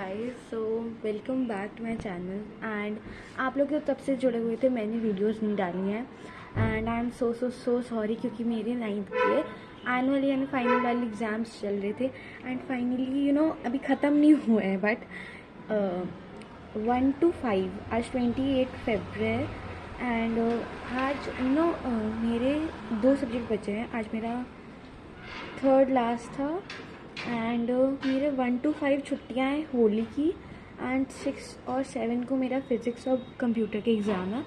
Guys, so welcome back to my channel. And आप लोग तब से जुड़े हुए थे, मैंने वीडियोस नहीं डाली हैं and I am so sorry, क्योंकि मेरे 9th के एनुअल यानी फाइनल वाले एग्ज़ाम्स चल रहे थे एंड फाइनली अभी ख़त्म नहीं हुए हैं, बट 1 to 5 आज 28 फेब्रुअरी एंड आज मेरे 2 सब्जेक्ट बचे हैं। आज मेरा थर्ड लास्ट था एंड मेरे 1 to 5 छुट्टियाँ हैं होली की एंड 6 और 7 को मेरा फिज़िक्स और कंप्यूटर के एग्ज़ाम है,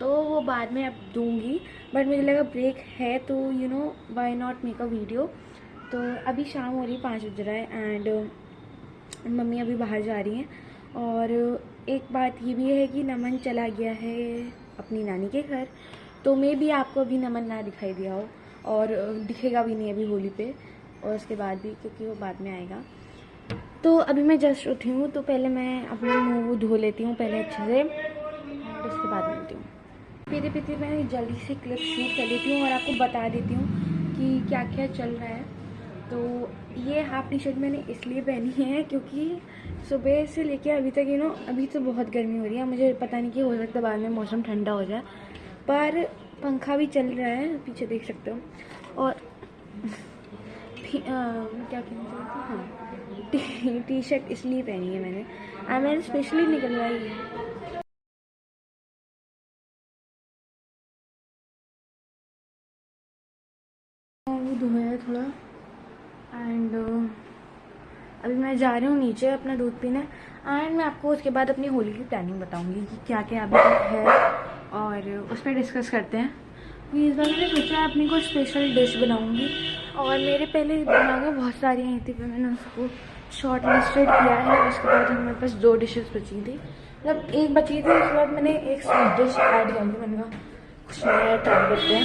तो वो बाद में अब दूँगी। बट मुझे लगा ब्रेक है तो why not make a video. तो अभी शाम हो रही है, 5 बज रहा है एंड मम्मी अभी बाहर जा रही हैं। और एक बात ये भी है कि नमन चला गया है अपनी नानी के घर, तो मे भी आपको अभी नमन ना दिखाई दिया हो और दिखेगा भी नहीं अभी होली पे और उसके बाद भी, क्योंकि वो बाद में आएगा। तो अभी मैं जस्ट उठी हूँ, तो पहले मैं अपना मुंह धो लेती हूँ पहले अच्छे से और उसके बाद मिलती हूँ। पीते पीते मैं जल्दी से क्लिप शूट कर लेती हूँ और आपको बता देती हूँ कि क्या क्या चल रहा है। तो ये हाफ टी शर्ट मैंने इसलिए पहनी है क्योंकि सुबह से लेके अभी तक अभी तो बहुत गर्मी हो रही है। मुझे पता नहीं कि हो सकता है बाद में मौसम ठंडा हो जाए, पर पंखा भी चल रहा है, पीछे देख सकते हो। और क्या कहना चाहती हूँ, हाँ, टी शर्ट इसलिए पहनी है मैंने स्पेशली निकलवाई है। वो धोया है थोड़ा एंड अभी मैं जा रही हूँ नीचे अपना दूध पीने एंड मैं आपको उसके बाद अपनी होली की प्लानिंग बताऊँगी कि क्या क्या अभी तक है और उस पर डिस्कस करते हैं। इस बार मैंने सोचा है अपनी कोई स्पेशल डिश बनाऊँगी और मेरे पहले दिमाग में बहुत सारी आई थी, पर मैंने उसको शॉर्ट लिस्टेड किया है। उसके बाद हमारे पास 2 डिशेस बची थी, मतलब एक बची थी, उसके बाद मैंने एक स्वीट डिश ऐड कर दी। मैंने कहा कुछ नया ट्राई करते हैं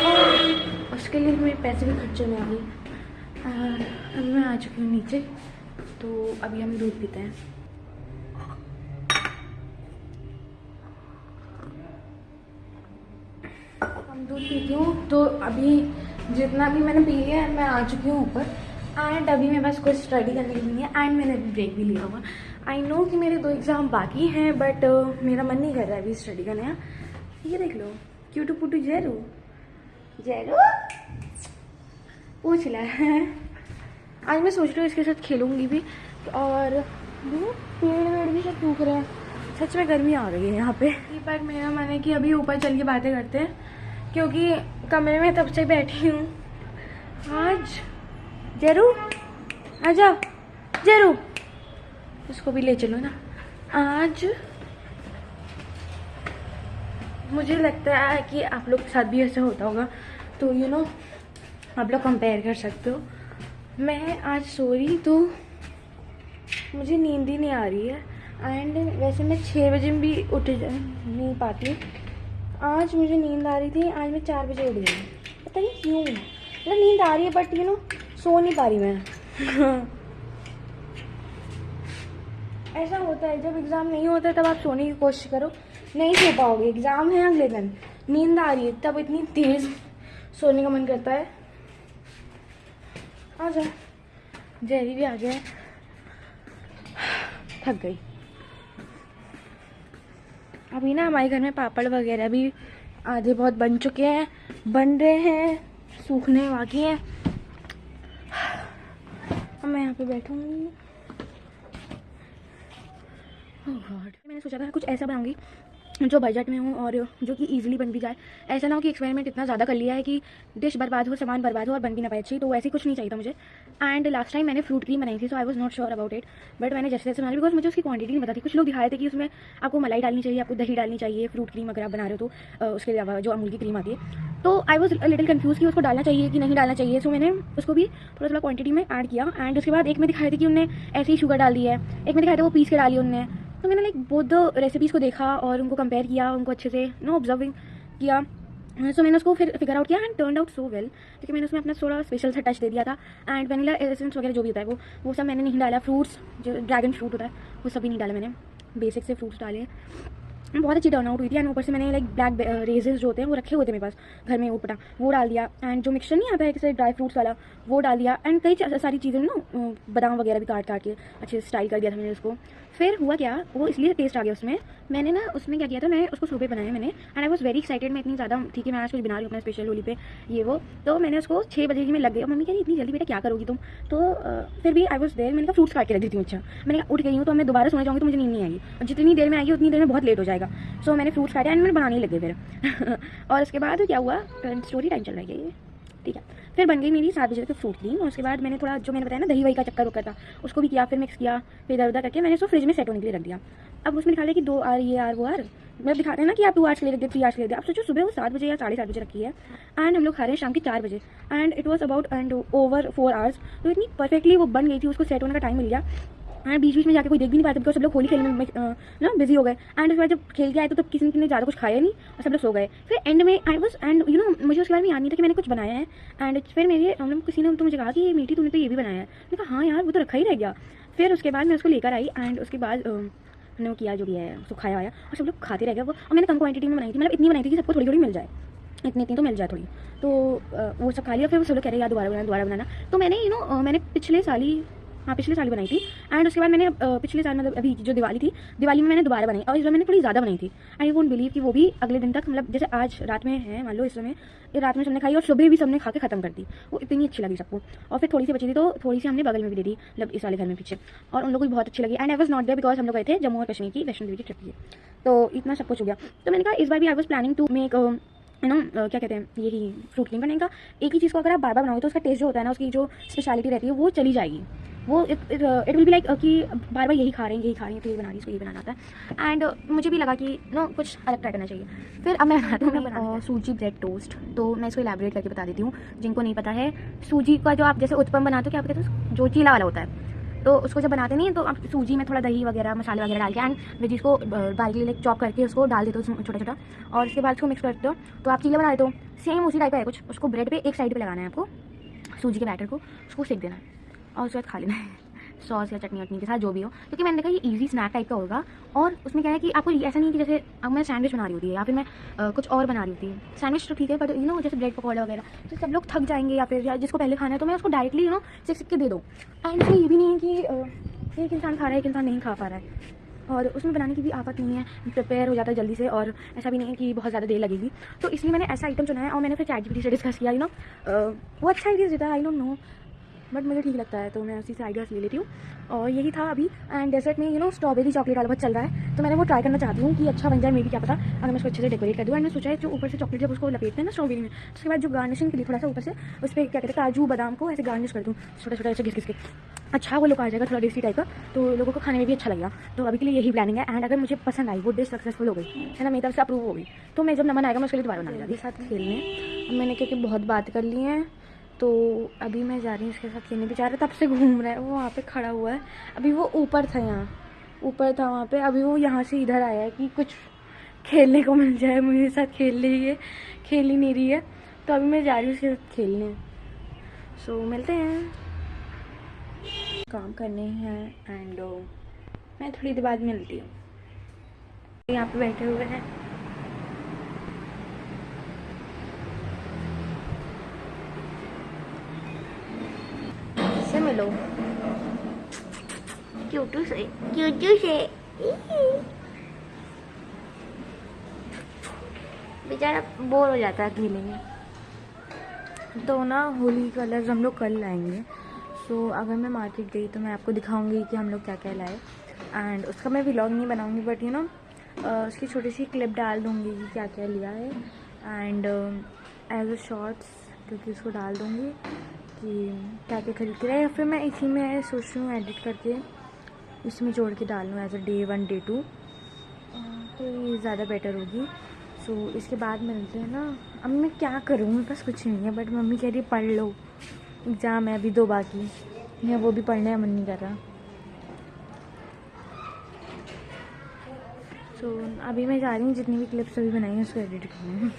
और उसके लिए मेरे पैसे भी खर्च होने वाली। अभी मैं आ चुकी हूँ नीचे, तो अभी हम दूध पीते हैं। हम दूध पीती हूँ, तो अभी जितना भी मैंने पी लिया है मैं आ चुकी हूँ ऊपर एंड अभी मेरे पास कुछ स्टडी करने के लिए नहीं है एंड मैंने अभी ब्रेक भी लिया हुआ। आई नो कि मेरे 2 एग्ज़ाम बाकी हैं, बट मेरा मन नहीं कर रहा है अभी स्टडी करने का। ये देख लो, क्यूटू पुटू जैरू जैरू पूछ ला है। आज मैं सोच रही हूँ इसके साथ खेलूँगी भी और पेड़ वेड़ भी सब सूख रहे हैं। सच में गर्मी आ गई है यहाँ पे। पर मेरा मन है कि अभी ऊपर चल के बातें करते हैं, क्योंकि कमरे में तब से बैठी हूँ। आज जरू आजा, जरू उसको भी ले चलो ना। आज मुझे लगता है कि आप लोग के साथ भी ऐसा होता होगा, तो आप लोग कंपेयर कर सकते हो। मैं आज सो रही तो मुझे नींद ही नहीं आ रही है एंड वैसे मैं 6 बजे भी उठ नहीं पाती। आज मुझे नींद आ रही थी, आज मैं 4 बजे उठ गई, पता नहीं क्यों। मतलब नींद आ रही है बट सो नहीं पा रही मैं। ऐसा होता है जब एग्ज़ाम नहीं होता है, तब आप सोने की कोशिश करो, नहीं सो पाओगे। एग्ज़ाम है अगले दिन, नींद आ रही है, तब इतनी तेज़ सोने का मन करता है। आ जा, जैरी भी आ गया, थक गई। अभी हमारे घर में पापड़ वगैरह भी आधे बहुत बन चुके हैं, बन रहे हैं, सूखने बाकी हैं। अब मैं यहाँ पे बैठूंगी। ओह गॉड, मैंने सोचा था कुछ ऐसा बनाऊंगी जो बजट में हो और जो कि इजीली बन भी जाए। ऐसा ना हो कि एक्सपेरिमेंट इतना ज़्यादा कर लिया है कि डिश बर्बाद हो, सामान बर्बाद हो और बन भी ना पाए अच्छी, तो ऐसी कुछ नहीं चाहिए था मुझे। एंड लास्ट टाइम मैंने फ्रूट क्रीम बनाई थी, so I was not sure about it, but मैंने जैसे जैसे बनाई, बिकॉज मुझे उसकी क्वांटिटी नहीं पता थी। कुछ लोग दिखा रहे थे कि उसमें आपको मलाई डालनी चाहिए, आपको दही डालनी चाहिए फ्रूट क्रीम अगर आप बना रहे हो तो, उसके अलावा जो अमूल की क्रीम आती है। तो आई वॉज लिटिल कन्फ्यूज कि उसको डालना चाहिए कि नहीं डालना चाहिए, सो मैंने उसको भी थोड़ा थोड़ा क्वांटिटी में ऐड किया। एंड उसके बाद एक में दिखाए थे कि उन्होंने ऐसे ही शुगर डाल दी है, एक में दिखाए थे वो पीस के डाली उन्होंने। तो मैंने बोथ द रेसिपीज़ को देखा और उनको कंपेयर किया, उनको अच्छे से ऑब्जर्विंग किया। सो मैंने उसको फिर फिगर आउट किया and turn out so well, क्योंकि मैंने उसमें अपना थोड़ा स्पेशल सा टच दे दिया था। एंड वनीला एसेंस वगैरह जो भी होता है वो सब मैंने नहीं डाला। फ्रूट्स जो ड्रैगन फ्रूट होता है वो सभी नहीं डाला मैंने, बेसिक से फ्रूट्स डाले। बहुत अच्छी टर्न आउट हुई थी। एंड ऊपर से मैंने लाइक ब्लैक रेजेस जो होते हैं वो रखे हुए थे मेरे पास घर में ऊपटा, वो डाल दिया। एंड जो मिक्सचर नहीं आता है जैसे ड्राई फ्रूट्स वाला, वो डाल दिया। एंड कई सारी चीज़ें ना, बादाम वगैरह भी काट के अच्छे से स्टाइल कर दिया था मैंने उसको। फिर हुआ क्या, वो इसलिए टेस्ट आ गया उसमें। मैंने ना उसमें क्या किया था, मैंने उसको सुबह बनाया मैंने। And I was very excited, मैं इतनी ज़्यादा ठीक है मैं आज कुछ बना रही हूँ अपना स्पेशल होली पे ये वो। तो मैंने उसको 6 बजे ही में लग गई। और मम्मी कह रही इतनी जल्दी बेटा क्या करोगी तुम। तो फिर भी आई वॉज देयर, मैंने कहा फ्रूट्स काट के रख देती हूँ। अच्छा मैंने कहा उठ गई हूँ तो मैं दोबारा सोने जाऊँगी तो मुझे नींद नहीं आएगी, और जितनी देर में आएगी उतनी देर में बहुत लेट हो जाएगा। सो मैंने फ्रूट्स काटे एंड मैंने बनाने लगे फिर और उसके बाद क्या हुआ, स्टोरी टाइम चल रहा है ये, ठीक है। फिर बन गई मेरी 7 बजे तक फ्रूट क्रीम। और उसके बाद मैंने थोड़ा जो मैंने बताया ना दही वही का चक्कर रुका था, उसको भी किया, फिर मिक्स किया, फिर इधर उधर करके मैंने उसको फ्रिज में सेट होने के लिए रख दिया। अब उसमें दिखा रहा है कि 2 आर ये आर वो आर, मतलब दिखाते हैं ना कि आप 2 आवर्स के लिए रख दिए, 3 आवर्स के लिए रख दिया। आप सोचो सुबह वो 7 बजे या 7:30 बजे रखी है एंड हम लोग खा रहे हैं शाम के 4 बजे। And it was about and over 4 hours. तो इतनी परफेक्टली वो बन गई थी, उसको सेट होने का टाइम मिल गया। एंड बीच बीच में जाके कोई देख भी नहीं पाया बिकॉज सब लोग होली खेलने में ना बिजी हो गए। एंड उसके बाद जब खेल के आए तो तब किसी ने ज़्यादा कुछ खाया नहीं और सब लोग सो गए। फिर एंड में I was and you know मुझे उसके बारे में याद नहीं था कि मैंने कुछ बनाया है। एंड फिर मेरे मतलब किसी ने तो मुझे कहा कि ये मीठी तुमने तो ये भी बनाया है। मैंने कहा हाँ यार वो तो रखा ही रह गया। फिर उसके बाद मैं उसको लेकर आई एंड उसके बाद मैंने वो किया जो भी है उसको खाया आया और सब लोग खाते रह गए वो। और मैंने कम क्वांटिटी में बनाई थी, मतलब इतनी बनाई थी कि सबको थोड़ी थोड़ी मिल जाए, इतनी इतनी तो मिल जाए थोड़ी। तो वो सब खा लिया। फिर वो सब लोग कह रहे यार दोबारा बनाना। तो मैंने मैंने पिछले साल ही बनाई थी। एंड उसके बाद मैंने पिछले साल मतलब अभी जो दिवाली में मैंने दोबारा बनाई और इस बार मैंने थोड़ी ज़्यादा बनाई थी। आई वोंट बिलीव कि वो भी अगले दिन तक, मतलब जैसे आज रात में है मान लो इस समय, रात में सबने खाई और सुबह भी सबने खा के खत्म कर दी। वो इतनी अच्छी लगी सबको। और फिर थोड़ी सी बची थी तो थोड़ी सी हमने बगल में भी दे दी, मतलब इस वाले घर में पीछे, और उन लोगों को भी बहुत अच्छी लगी। And I was not there because हम लोग गए थे जम्मू और कश्मीर की वैष्णो देवी की ट्रिप की, तो इतना सब कुछ हो गया। तो मैंने कहा इस बार भी I was planning to make क्या कहते हैं यही फ्रूट क्रीम बनाने का। एक ही चीज़ को अगर आप बार बार बनाओगे तो उसका टेस्ट जो होता है ना, उसकी जो स्पेशलिटी रहती है वो चली जाएगी। वो इट विल बी लाइक कि बार बार यही खा रहे हैं तो यही बना रही, इसको यही बनाना आता है। एंड मुझे भी लगा कि कुछ अलग ट्राई करना चाहिए। फिर अब मैं बनाती हूँ सूजी ब्रेड टोस्ट। तो मैं इसको इलेबोरेट करके बता देती हूँ जिनको नहीं पता है। सूजी का जो आप जैसे उत्पम बनाते हो, क्या कहते हैं जो चीला वाला होता है, तो उसको जब बनाते नहीं तो आप सूजी में थोड़ा दही वगैरह मसाले वगैरह डाल के एंड वेजीज को बारीकली लाइक चॉप करके उसको डाल देते हो छोटा छोटा, और उसके बाद उसको मिक्स करते हो तो आप चीला बना देते हो। सेम उसी टाइप का है कुछ। उसको ब्रेड पे एक साइड पे लगाना है आपको, सूजी के बैटर को, उसको सेक देना है और उसके बाद खा लेना है सॉस या चटनी वटनी के साथ जो भी हो। क्योंकि मैंने देखा ये इजी स्नैक टाइप का होगा। और उसमें क्या है कि आपको ऐसा नहीं है कि जैसे अब मैं सैंडविच बना रही होती है या फिर मैं कुछ और बना रही होती। सैंडविच तो ठीक है, बट जैसे ब्रेड पकौड़ा वगैरह तो सब लोग थक जाएंगे या फिर जिसको पहले खाना है तो मैं उसको डायरेक्टली सिक के दे दूँ। एंड इसमें ये भी नहीं है कि एक इंसान खा रहा है एक इंसान नहीं खा पा रहा है, और उसमें बनाने की भी आफत नहीं है, प्रिपेयर हो जाता है जल्दी से, और ऐसा भी नहीं है कि बहुत ज़्यादा देर लगेगी। तो इसलिए मैंने ऐसा आइटम चुना है। और मैंने फिर ChatGPT से डिस्कस किया वो अच्छा आइडिया देता है, आई डोंट नो बट मुझे ठीक लगता है तो मैं उसी से आइडियाज़ ले लेती हूँ। और यही था अभी। एंड डेजर्ट में स्ट्रॉबेरी चॉकलेट वाला बहुत चल रहा है, तो मैंने वो ट्राई करना चाहती हूँ कि अच्छा बन जाए, मे भी क्या पता अगर मैं उसको अच्छे से डेकोरेट कर दूँ। एंड मैं सोचा है जो ऊपर से चॉकलेट जब उसको लपेटते हैं ना स्ट्रॉबेरी में, उसके बाद जो गार्निशिंग के लिए थोड़ा सा ऊपर से उस पर क्या कहते हैं काजू बादाम को ऐसे गार्निश कर दूँ छोटा छोटा ऐसे घिस के, अच्छा वो लोग आ जाएगा थोड़ा टेस्टी टाइप का, तो लोगों को खाने में भी अच्छा लगेगा। तो अभी के लिए यही प्लानिंग है। एंड अगर मुझे पसंद आई, वो डिश सक्सेसफुल हो गई है ना, मेरी तरफ से अप्रूव हो गई, तो मैं जब नमन आएगा मैं उसके लिए दोबारा बना जाती साथ खेलने। अब मैंने क्योंकि बहुत बात कर ली है तो अभी मैं जा रही हूँ उसके साथ खेलने। बेचारा तब से घूम रहा है, वो वहाँ पे खड़ा हुआ है। अभी वो ऊपर था वहाँ पे, अभी वो यहाँ से इधर आया है कि कुछ खेलने को मिल जाए, मेरे साथ खेल ही नहीं रही है। तो अभी मैं जा रही हूँ उसके साथ खेलने। सो मिलते हैं, काम करने हैं एंड मैं थोड़ी देर बाद मिलती हूँ। यहाँ पे बैठे हुए हैं, से मिलो क्यूटू से बेचारा बोर हो जाता है अकेले में। तो ना होली कलर्स हम लोग कल लाएंगे। सो अगर मैं मार्केट गई तो मैं आपको दिखाऊंगी कि हम लोग क्या क्या लाए। एंड उसका मैं व्लॉग नहीं बनाऊंगी बट उसकी छोटी सी क्लिप डाल दूंगी कि क्या क्या लिया है। एंड एज अ शॉर्ट्स क्योंकि उसको डाल दूंगी कि क्या क्या खरीद के लाए, या फिर मैं इसी में सोच रही हूँ एडिट करके इसमें जोड़ के डाल लूँ एज अ Day 1 Day 2, तो ये ज़्यादा बेटर होगी। सो इसके बाद मिलते हैं ना। अब मैं क्या करूँ, मेरे पास कुछ नहीं है, बट मम्मी कह रही पढ़ लो, एग्ज़ाम है अभी 2 बाकी है, वो भी पढ़ने का मन नहीं कर रहा। सो अभी मैं जा रही हूँ, जितनी भी क्लिप्स अभी बनाई हैं उसको एडिट करना है।